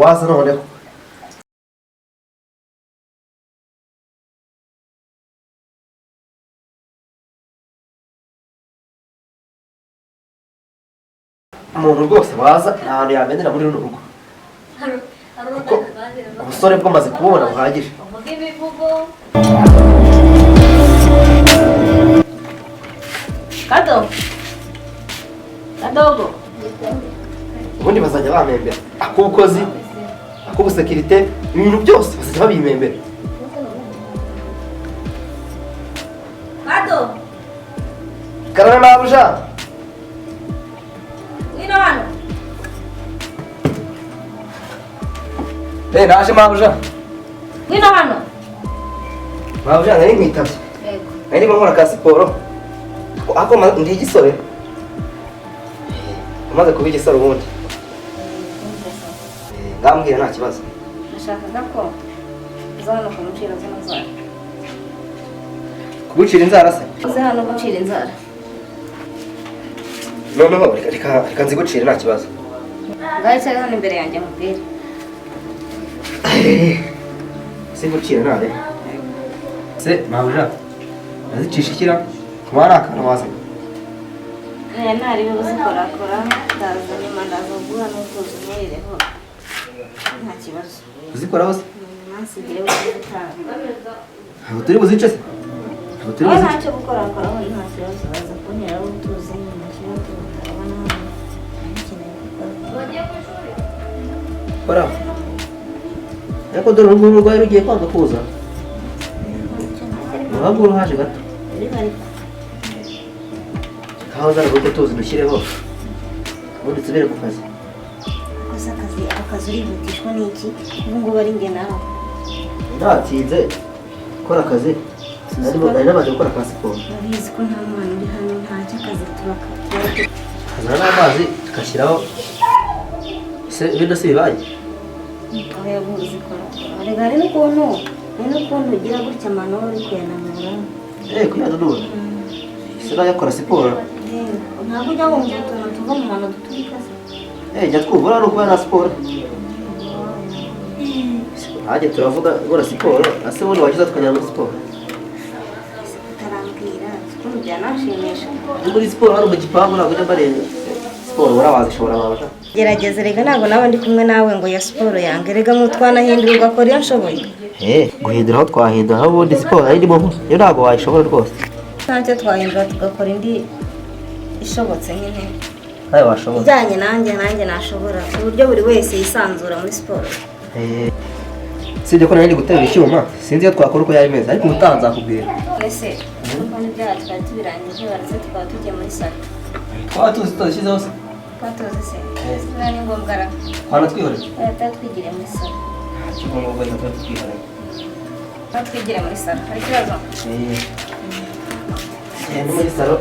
waza noneho. Umuntu rwose waza nta hantu yamenera muri runo rugo. Kuko ubusore bwamaze kububona buhagije. Kadogo. Ubundi bazajya bamembera akubukozi, akubusekirite, ibintu byose bazajya babimembera. Kado. Karana mabuja. Ngwino hano. Naje mabuja. Ngwino hano. Mabuja nari nkwitabye. Yego. Nari nkora ka siporo. Ako ndi igisore. Umaze kuba igisore ubundi. Ngambwira nta kibazo. Nashakaga ko uzana kumucira zino nzara. Kugucira inzara se? Uzana gucira inzara. Noneho reka nzigucire nta kibazo. Ngaho cyari hano imbere yanjye mubwire. Sigucira nare. Se mabuja. Nazicisha ikira. Kuba ari akantu waza. Ntari bizikorakora ndaza nyuma ndaza guha n'utuzi mwireho. Nta kibazo. Uzikora hose? Nansigire ubutanga. Ntabwo turi buzice se? Ntabwo turi buzice. Ntacyo gukorakora aho nta kibazo baza kuntera utuzi nyuma kibazo utabona hano. Kora. Ariko dore ubu urwaye rugiye kwanga kuza. Urabura haje gato. Kaho zara gute tuzi dushyireho. Ubundi tubere ku kazi. Kosa akazi urihutishwa n'iki? Ubu ngubu ari njye nawe. Ntatinze. Kora akazi. Nari namaze gukora ka siporo. Urabizi ko nta mwana uri hano ntacyo akazi turakora. Kazana n'amazi tugashyiraho. Se bino si bibaye. Oya buzi korakora. Rega hari n'ukuntu ugira gutya amano uri kuyanamura. Kuyananura. Se yakora siporo. Ntabwo ujya wumva utuntu tuva mu mano duturika se. Jya twumva no kuba na siporo. Hajye turavuga gukora siporo. Ase ubundi wagize tukajya muri siporo. Utarambwira siporo byanashimisha. Muri siporo hari mu gipangu ntabwo ujya mbarenga. Siporo urazishobora mabasha. Gerageza rega ntabwo nawe ndi kumwe nawe ngo ya siporo yange rega mutwanahindura ugakora iyo nshoboye. Guhindura aho twahindura aho ubundi siporo ari ndimo yo ntabwo wayishobora rwose. Ntacyo twahindura tugakora indi ishobotse nyine. Ayo washobora. Ijyanye nanjye nashobora ku buryo buri wese yisanzura muri siporo. Sibyo ko nari ndi guterura icyuma sinzi iyo twakora uko yari meze ariko ubutaha nzakubwira. Ese ubundi byacu twari tubirangije barase tukaba tugiye muri salo. Twaba tuzi tutashyizeho se. Twatoze se. Siporo ni ngombwa ra. Hano twihoreye. Twigire muri salo. Kigomba kugenda twihoreye. Twigire muri salo. Hari ikibazo? Muri salo.